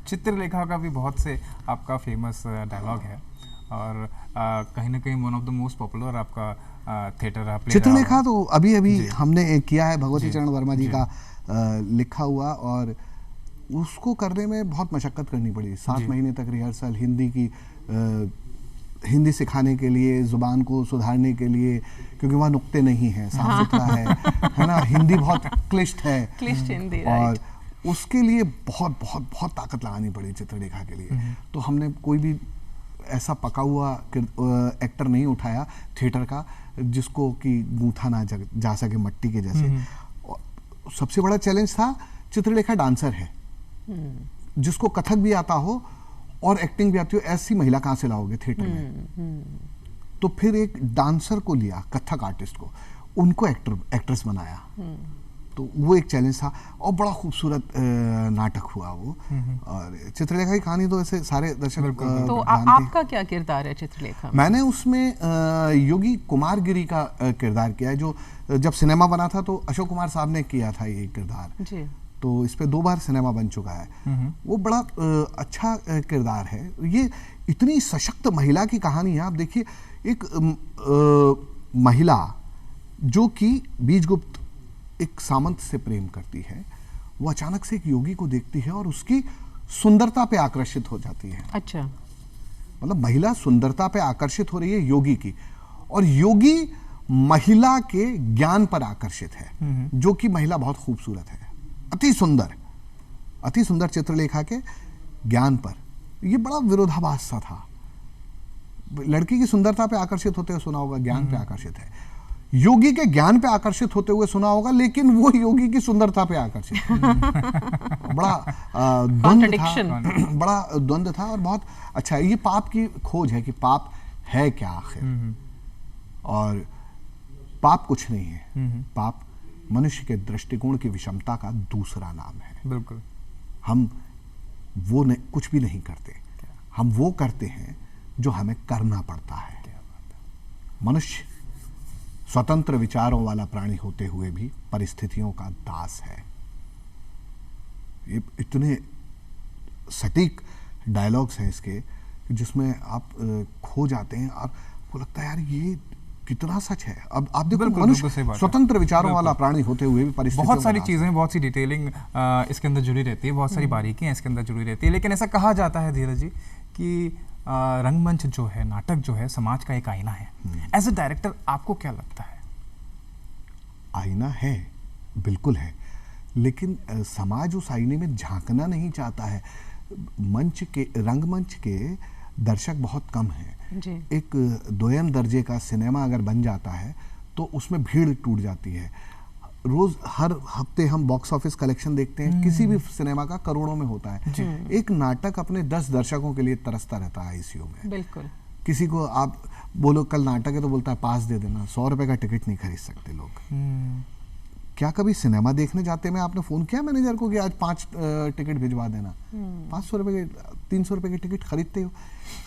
चित्रलेखा का भी बहुत से आपका फेमस डायलॉग है और कहीं ना कहीं one of the most popular आपका थिएटर चित्रलेखा तो अभी अभी हमने किया है, भगवती चरण वर्मा जी का लिखा हुआ, और उसको करने में बहुत मशक्कत करनी पड़ी। 7 महीने तक रिहर्सल, हिंदी सिखाने के लिए, जुबान को सुधारने के लिए, क्योंकि वहाँ नुक्ते नहीं हैं, साफ सुथरा है ना, हिंदी बहुत क्लिष्ट है, क्लिष्ट हिंदी, और उसके लिए बहुत बहुत बहुत ताकत लगानी पड़ी चित्रलेखा के लिए। तो हमने कोई भी ऐसा पका हुआ एक्टर नहीं उठाया थिएटर का जिसको कि गूंथा ना जा सके मट्टी के जैसे। सबसे बड़ा चैलेंज था चित्रलेखा डांसर है, जिसको कथक भी आता हो और एक्टिंग भी आती हो, ऐसी महिला कहाँ से लाओगे थिएटर में। तो फिर एक डांसर को लिया, कथक आर्टिस्ट को, उनको एक्ट्रेस बनाया। तो वो एक चैलेंज था और बड़ा खूबसूरत नाटक हुआ वो। और चित्रलेखा की कहानी तो ऐसे सारे दर्शक तो आपका क्या किरदार है चित्रलेखा में? मैंने उसमें योगी कुमार गिरी का किरदार किया है, जो जब सिनेमा बना था तो अशोक कुमार साहब ने किया था ये किरदार जी। तो इस पे 2 बार सिनेमा बन चुका है। वो बड़ा अच्छा किरदार है। ये इतनी सशक्त महिला की कहानी है। आप देखिए, एक महिला जो कि बीजगुप्त एक सामंत से प्रेम करती है, वो अचानक से एक योगी को देखती है और उसकी सुंदरता पे आकर्षित हो जाती है। अच्छा, मतलब महिला सुंदरता पे आकर्षित हो रही है योगी की, और योगी महिला के ज्ञान पर आकर्षित है, जो कि महिला बहुत खूबसूरत है, अति सुंदर चित्रलेखा के ज्ञान पर। ये बड़ा विरोधाभास सा था। लड़की की सुंदरता पे आकर्षित होते हुए सुना होगा, ज्ञान पे आकर्षित है। योगी के ज्ञान पे आकर्षित होते हुए सुना होगा, लेकिन वो योगी की सुंदरता पे आकर्षित है। बड़ा द्वंद्व था, बड़ा द्वंद्व था और बहुत अच्छा है। ये पाप की खोज है कि पाप है क्या आखिर, और पाप कुछ नहीं है। पाप मनुष्य के दृष्टिकोण की विषमता का दूसरा नाम है। बिल्कुल। हम वो कुछ भी नहीं करते, हम वो करते हैं जो हमें करना पड़ता है। मनुष्य स्वतंत्र विचारों वाला प्राणी होते हुए भी परिस्थितियों का दास है। ये इतने सटीक डायलॉग्स हैं इसके जिसमें आप खो जाते हैं और आपको लगता है यार ये कितना सच है। अब आप देखो बिल्कुल, बिल्कुल सही मनुष्य बात है। स्वतंत्र विचारों वाला प्राणी होते हुए भी परिस्थितियों बहुत सारी का दास चीज़ें, बहुत सी डिटेलिंग इसके अंदर जुड़ी रहती है, बहुत सारी बारीकियां इसके अंदर जुड़ी रहती है। लेकिन ऐसा कहा जाता है धीरज जी कि रंगमंच जो है, नाटक जो है, समाज का एक आईना है। एज ए डायरेक्टर आपको क्या लगता है? आईना है, बिल्कुल है, लेकिन समाज उस आईने में झांकना नहीं चाहता है। मंच के, रंगमंच के दर्शक बहुत कम हैं। जी। एक दोयम दर्जे का सिनेमा अगर बन जाता है तो उसमें भीड़ टूट जाती है। रोज हर हफ्ते हम बॉक्स ऑफिस कलेक्शन देखते हैं, किसी भी सिनेमा का करोड़ों में होता है। एक नाटक अपने 10 दर्शकों के लिए तरसता रहता है आईसीयू में। बिल्कुल। किसी को आप बोलो कल नाटक है तो बोलता है पास दे देना, 100 रुपए का टिकट नहीं खरीद सकते लोग। क्या कभी सिनेमा देखने जाते में आपने फोन किया मैनेजर को कि आज 5 टिकट भिजवा देना? 500 रुपए के, 300 रुपए के टिकट खरीदते हो?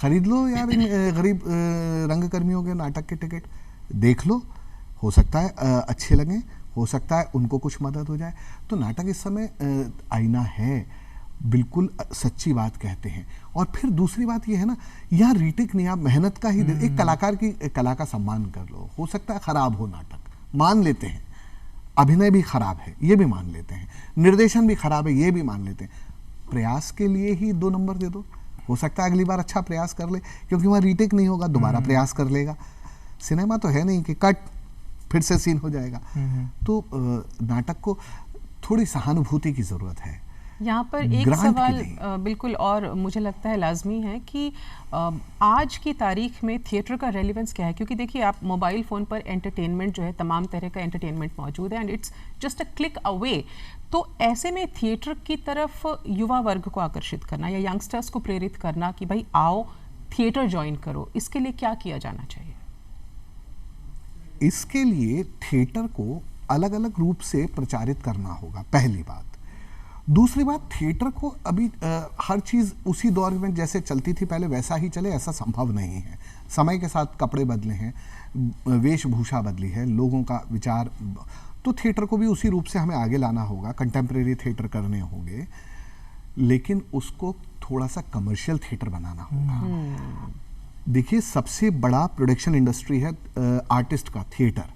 खरीद लो यार इन गरीब रंगकर्मियों के नाटक के टिकट, देख लो, हो सकता है अच्छे लगे, हो सकता है उनको कुछ मदद हो जाए। तो नाटक इस समय आईना है, बिल्कुल सच्ची बात कहते हैं। और फिर दूसरी बात ये है ना, यहाँ रीटेक नहीं, आप मेहनत का ही एक कलाकार की कला का सम्मान कर लो। हो सकता है खराब हो नाटक, मान लेते हैं, अभिनय भी खराब है ये भी मान लेते हैं, निर्देशन भी खराब है ये भी मान लेते हैं, प्रयास के लिए ही 2 नंबर दे दो। हो सकता है अगली बार अच्छा प्रयास कर ले, क्योंकि वहाँ रीटेक नहीं होगा, दोबारा प्रयास कर लेगा। सिनेमा तो है नहीं कि कट फिर से सीन हो जाएगा। तो नाटक को थोड़ी सहानुभूति की जरूरत है। यहाँ पर एक ग्रांट की सवाल नहीं। बिल्कुल और मुझे लगता है लाजमी है कि आज की तारीख में थिएटर का रेलेवेंस क्या है, क्योंकि देखिए आप मोबाइल फ़ोन पर एंटरटेनमेंट जो है, तमाम तरह का एंटरटेनमेंट मौजूद है and it's just a click away. तो ऐसे में थिएटर की तरफ युवा वर्ग को आकर्षित करना या यंगस्टर्स को प्रेरित करना कि भाई आओ थिएटर ज्वाइन करो, इसके लिए क्या किया जाना चाहिए? इसके लिए थिएटर को अलग अलग रूप से प्रचारित करना होगा, पहली बात। दूसरी बात, थिएटर को अभी हर चीज़ उसी दौर में जैसे चलती थी पहले वैसा ही चले, ऐसा संभव नहीं है। समय के साथ कपड़े बदले हैं, वेशभूषा बदली है, लोगों का विचार, तो थिएटर को भी उसी रूप से हमें आगे लाना होगा, कंटेम्प्रेरी थिएटर करने होंगे, लेकिन उसको थोड़ा सा कमर्शियल थिएटर बनाना होगा। देखिए सबसे बड़ा प्रोडक्शन इंडस्ट्री है आर्टिस्ट का, थिएटर।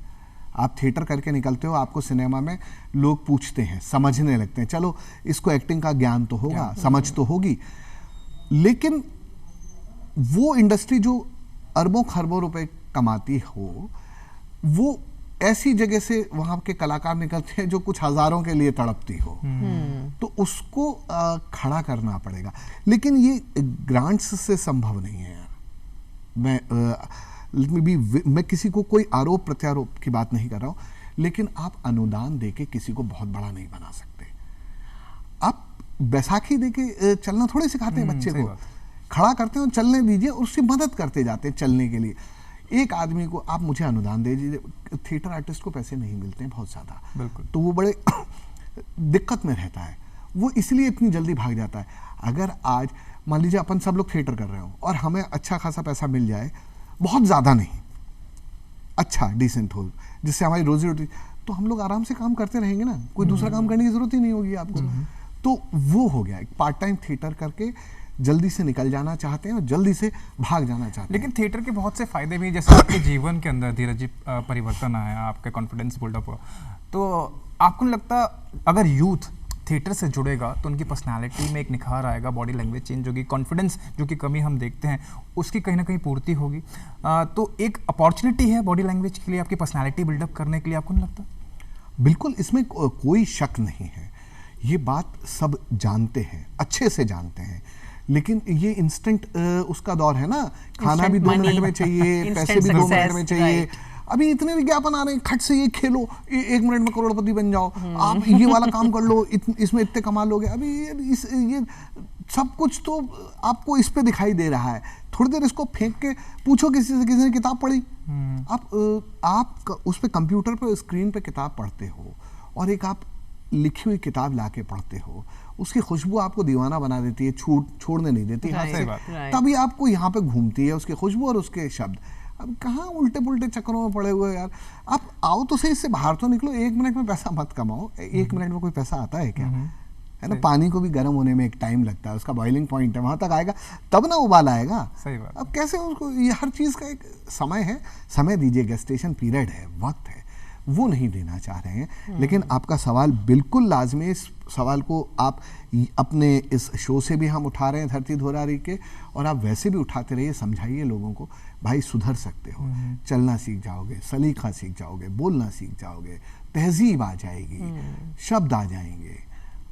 आप थिएटर करके निकलते हो, आपको सिनेमा में लोग पूछते हैं, समझने लगते हैं, चलो इसको एक्टिंग का ज्ञान तो होगा, समझ तो होगी, लेकिन वो इंडस्ट्री जो अरबों खरबों रुपए कमाती हो, वो ऐसी जगह से वहां के कलाकार निकलते हैं जो कुछ हजारों के लिए तड़पती हो। तो उसको खड़ा करना पड़ेगा, लेकिन ये ग्रांट्स से संभव नहीं है यार। मैं किसी को कोई आरोप प्रत्यारोप की बात नहीं कर रहा हूं, लेकिन आप अनुदान देके किसी को बहुत बड़ा नहीं बना सकते। आप बैसाखी देके चलना थोड़े सिखाते हैं बच्चे को, खड़ा करते हैं, चलने दीजिए, उसकी मदद करते जाते हैं चलने के लिए। एक आदमी को आप मुझे अनुदान दे दीजिए, थिएटर आर्टिस्ट को पैसे नहीं मिलते हैं बहुत ज्यादा, बिल्कुल, तो वो बड़े दिक्कत में रहता है, वो इसलिए इतनी जल्दी भाग जाता है। अगर आज मान लीजिए अपन सब लोग थिएटर कर रहे हो और हमें अच्छा खासा पैसा मिल जाए, बहुत ज़्यादा नहीं, अच्छा डिसेंट हो, जिससे हमारी रोजी रोटी, तो हम लोग आराम से काम करते रहेंगे ना, कोई दूसरा काम करने की जरूरत ही नहीं होगी आपको। तो वो हो गया, एक पार्ट टाइम थिएटर करके जल्दी से निकल जाना चाहते हैं और जल्दी से भाग जाना चाहते हैं। लेकिन थिएटर के बहुत से फायदे भी, जैसे आपके जीवन के अंदर धीरज जी परिवर्तन आया, आपका कॉन्फिडेंस बिल्डअप हुआ, तो आपको नहीं लगता अगर यूथ थिएटर से जुड़ेगा तो उनकी पर्सनालिटी में एक निखार आएगा, बॉडी लैंग्वेज चेंज होगी, कॉन्फिडेंस जो कि कमी हम देखते हैं उसकी कहीं ना कहीं पूर्ति होगी, तो एक अपॉर्चुनिटी है बॉडी लैंग्वेज के लिए, आपकी पर्सनालिटी बिल्डअप करने के लिए, आपको नहीं लगता? बिल्कुल, इसमें कोई शक नहीं है, ये बात सब जानते हैं, अच्छे से जानते हैं, लेकिन ये इंस्टेंट उसका दौर है ना, खाना भी 2 मिनट में चाहिए, पैसे भी 2 मिनट में चाहिए। अभी इतने विज्ञापन आ रहे हैं, खट से ये खेलो, 1 मिनट में करोड़पति बन जाओ, आप ये वाला काम कर लो, इसमें इतने कमा लोगे। अभी ये सब कुछ तो आपको इस पे दिखाई दे रहा है। थोड़ी देर इसको फेंक के पूछो किसी से, किसी ने किताब पढ़ी? आप उस पे कंप्यूटर पे स्क्रीन पे किताब पढ़ते हो और एक आप लिखी हुई किताब ला के पढ़ते हो, उसकी खुशबू आपको दीवाना बना देती है, छोड़ने नहीं देती हाथ से। right. तभी आपको यहाँ पे घूमती है उसकी खुशबू और उसके शब्द। अब कहाँ उल्टे पुल्टे चक्करों में पड़े हुए यार, आप आओ तो सही, इससे बाहर तो निकलो। 1 मिनट में पैसा मत कमाओ, 1 मिनट में कोई पैसा आता है क्या? है ना, पानी को भी गर्म होने में एक टाइम लगता है, उसका बॉइलिंग पॉइंट है, वहां तक आएगा तब ना उबाल आएगा। सही बात। अब कैसे उसको, ये हर चीज का एक समय है, समय दीजिए, गेस्टेशन पीरियड है, वक्त है, वो नहीं देना चाह रहे हैं। लेकिन आपका सवाल बिल्कुल लाजमी, इस सवाल को आप अपने इस शो से भी हम उठा रहे हैं, धरती धोरारी के, और आप वैसे भी उठाते रहिए, समझाइए लोगों को, भाई सुधर सकते हो, चलना सीख जाओगे, सलीका सीख जाओगे, बोलना सीख जाओगे, तहजीब आ जाएगी, शब्द आ जाएंगे,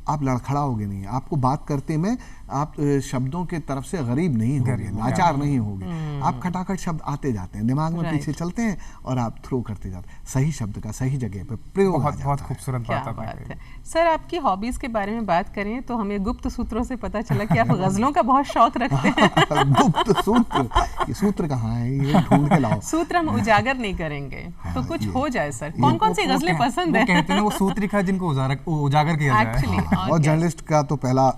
आप लड़खड़ाओगे नहीं, आपको बात करते में आप शब्दों के तरफ से गरीब नहीं होगे, लाचार नहीं होगे, आप खटाखट शब्द आते जाते हैं, दिमाग में पीछे चलते हैं और आप थ्रो करते जाते हैं, सही शब्द का सही जगह पे प्रयोग आ जाता है। बहुत खूबसूरत बात आपने बात कही। है सर। आपकी हॉबीज के बारे में बात करें तो हमें गुप्त सूत्रों से पता चला कि आप गजलों का बहुत शौक रखते हैं। गुप्त सूत्र, ये सूत्र कहाँ है, ये ढूंढ के लाओ। सूत्र हम उजागर नहीं करेंगे तो कुछ ये- हो जाए सर। कौन कौन सी गजलें पसंद वो है? कहते हैं ना, वो सूत्र लिखा है जिनको उजागर किया जाए। एक्चुअली और जर्नलिस्ट का तो पहला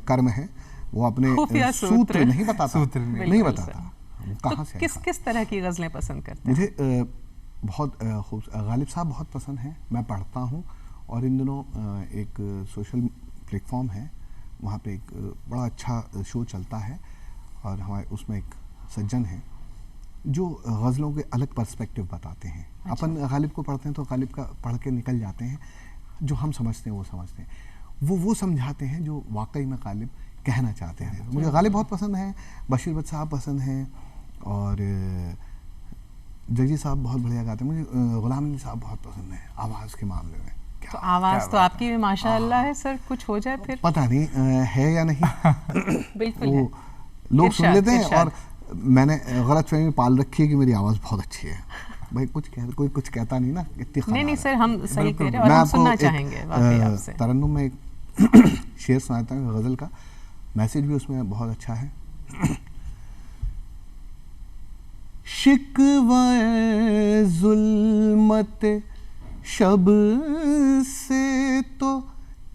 कर्म है, वो अपने खुफिया सूत्र सूत्र नहीं बताता, सूत्र नहीं बिल्कुल बताता, वो तो कहाँ से किस आएगा? किस तरह की गजलें पसंद करते हैं? मुझे बहुत गालिब साहब बहुत पसंद हैं, मैं पढ़ता हूँ। और इन दिनों एक सोशल प्लेटफॉर्म है, वहाँ पे एक बड़ा अच्छा शो चलता है, और हमारे उसमें एक सज्जन हैं जो गज़लों के अलग पर्सपेक्टिव बताते हैं। अपन गालिब को पढ़ते हैं तो गालिब का पढ़ के निकल जाते हैं, जो हम समझते हैं वो समझते हैं, वो समझाते हैं जो वाकई में गालिब कहना चाहते हैं। मुझे गालिब बहुत पसंद है, बशीर बट साहब पसंद हैं, और जगजी साहब बहुत बढ़िया गाते हैं। मुझे गुलाम अली साहब बहुत पसंद है आवाज़ के मामले में। तो आवाज तो आपकी भी माशाअल्लाह है सर, कुछ हो जाए फिर। पता नहीं है या नहीं, बिल्कुल वो है। लोग सुन इरशाद, लेते हैं, इरशाद। और मैंने गलत फहमी पाल रखी है कि मेरी आवाज़ बहुत अच्छी है। भाई कोई कुछ कहता नहीं ना, इतनी नहीं नहीं खराब सर, हम सही बिल्कुल। कह रहे हैं और मैं हम आपको सुनना एक, चाहेंगे वाकई आपसे। तरन्नुम में एक शेर सुनाता हूँ गज़ल का, मैसेज भी उसमें बहुत अच्छा है। शिकवाए जुल्मत शब से तो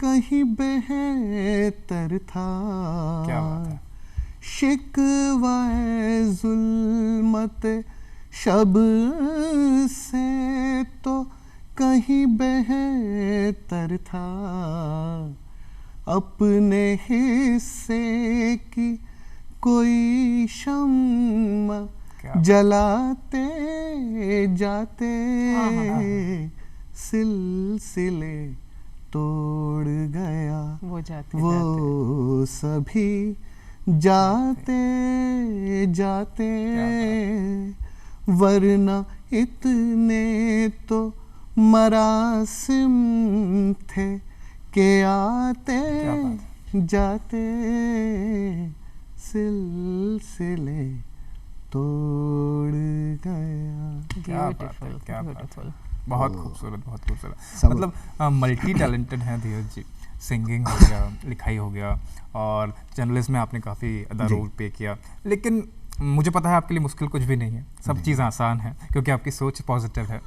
कहीं बेहतर था। क्या बात है। शिकवाए जुल्मत शब से तो कहीं बेहतर था। अपने हिस्से की कोई शम्मा जलाते जाते सिलसिले तोड़ गया वो जाते वो सभी जाते जाते, वरना इतने तो मरासिम थे के आते जाते सिलसिले तोड़ गया। क्या बात है, क्या बात है। बहुत खूबसूरत, बहुत खूबसूरत। सब- मतलब मल्टी टैलेंटेड हैं धीरज जी। सिंगिंग हो गया, लिखाई हो गया, और जर्नलिस्ट में आपने काफ़ी अदा रोल प्ले किया। लेकिन मुझे पता है आपके लिए मुश्किल कुछ भी नहीं है, सब चीज़ आसान है क्योंकि आपकी सोच पॉजिटिव है।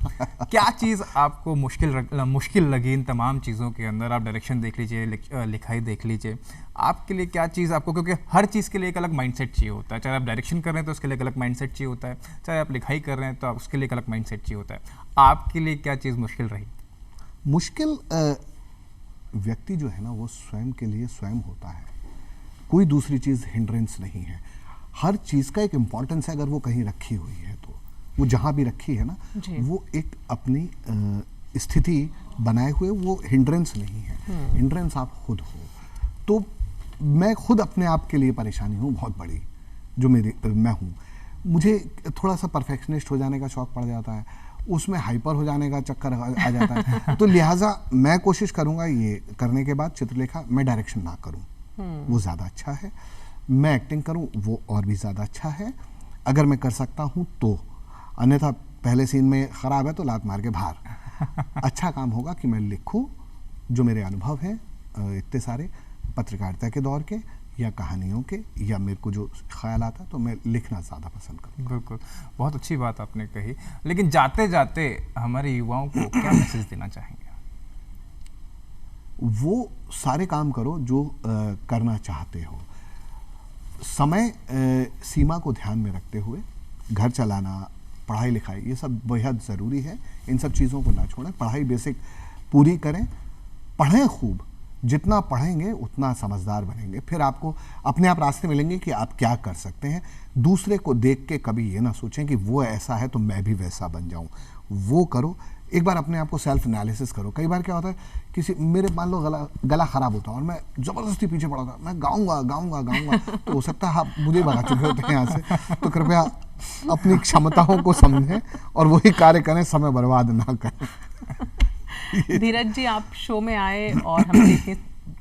क्या चीज़ आपको मुश्किल लगी इन तमाम चीज़ों के अंदर? आप डायरेक्शन देख लीजिए, लिखाई देख लीजिए, आपके लिए क्या चीज़ आपको, क्योंकि हर चीज़ के लिए एक अलग माइंडसेट चाहिए होता है। चाहे आप डायरेक्शन कर रहे हैं तो उसके लिए एक अलग माइंडसेट चाहिए होता है, चाहे आप लिखाई कर रहे हैं तो आप उसके लिए एक अलग माइंडसेट चाहिए होता है। आपके लिए क्या चीज़ मुश्किल रही? मुश्किल व्यक्ति जो है ना, वो स्वयं के लिए स्वयं होता है, कोई दूसरी चीज़ हिंड्रेंस नहीं है। हर चीज़ का एक इम्पॉर्टेंस है, अगर वो कहीं रखी हुई है तो वो जहाँ भी रखी है ना, वो एक अपनी स्थिति बनाए हुए, वो हिंड्रेंस नहीं है। हिंड्रेंस आप खुद हो। तो मैं खुद अपने आप के लिए परेशानी हूँ बहुत बड़ी, जो मैं हूँ। मुझे थोड़ा सा परफेक्शनिस्ट हो जाने का शौक पड़ जाता है, उसमें हाइपर हो जाने का चक्कर आ जाता है। तो लिहाजा मैं कोशिश करूँगा ये करने के बाद चित्रलेखा मैं डायरेक्शन ना करूँ, वो ज़्यादा अच्छा है। मैं एक्टिंग करूं, वो और भी ज़्यादा अच्छा है अगर मैं कर सकता हूं तो। अन्यथा पहले सीन में ख़राब है तो लात मार के बाहर। अच्छा काम होगा कि मैं लिखूं जो मेरे अनुभव हैं इतने सारे पत्रकारिता के दौर के या कहानियों के, या मेरे को जो ख्याल आता है तो मैं लिखना ज़्यादा पसंद करूँ। बिल्कुल, बहुत अच्छी बात आपने कही। लेकिन जाते जाते हमारे युवाओं को क्या मैसेज देना चाहेंगे? वो सारे काम करो जो करना चाहते हो। समय सीमा को ध्यान में रखते हुए घर चलाना, पढ़ाई लिखाई, ये सब बेहद ज़रूरी है। इन सब चीज़ों को ना छोड़ें, पढ़ाई बेसिक पूरी करें, पढ़ें खूब। जितना पढ़ेंगे उतना समझदार बनेंगे, फिर आपको अपने आप रास्ते मिलेंगे कि आप क्या कर सकते हैं। दूसरे को देख के कभी ये ना सोचें कि वो ऐसा है तो मैं भी वैसा बन जाऊं। वो करो, एक बार अपने आप को सेल्फ एनालिसिस करो। कई बार क्या होता है, किसी मेरे मान लो गला खराब होता है और मैं ज़बरदस्ती पीछे पड़ा था, मैं गाऊंगा तो हो सकता है आप मुझे भगा चुके होते हैं यहाँ से। तो कृपया अपनी क्षमताओं को समझें और वही कार्य करें, समय बर्बाद ना करें। धीरज जी, आप शो में आए और हमने इतनी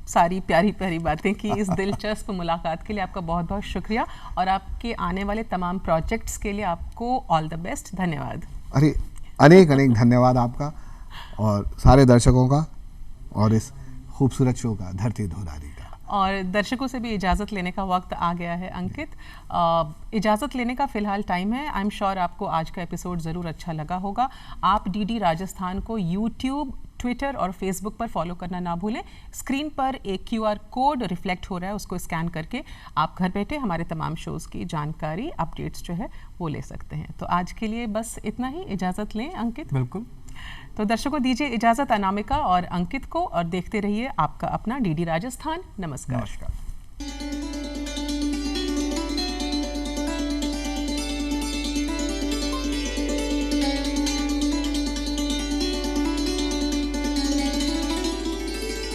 सारी प्यारी प्यारी बातें की। इस दिलचस्प मुलाकात के लिए आपका बहुत बहुत शुक्रिया और आपके आने वाले तमाम प्रोजेक्ट्स के लिए आपको ऑल द बेस्ट। धन्यवाद। अरे अनेक अनेक धन्यवाद आपका और सारे दर्शकों का और इस खूबसूरत शो का, धरती धुरारी का। और दर्शकों से भी इजाज़त लेने का वक्त आ गया है अंकित। इजाज़त लेने का फ़िलहाल टाइम है। आई एम श्योर आपको आज का एपिसोड ज़रूर अच्छा लगा होगा। आप डीडी राजस्थान को यूट्यूब, ट्विटर और फेसबुक पर फॉलो करना ना भूलें। स्क्रीन पर एक QR कोड रिफ्लेक्ट हो रहा है, उसको स्कैन करके आप घर बैठे हमारे तमाम शोज़ की जानकारी, अपडेट्स जो है वो ले सकते हैं। तो आज के लिए बस इतना ही, इजाज़त लें अंकित। बिल्कुल। तो दर्शकों दीजिए इजाज़त अनामिका और अंकित को, और देखते रहिए आपका अपना डीडी राजस्थान। नमस्कार।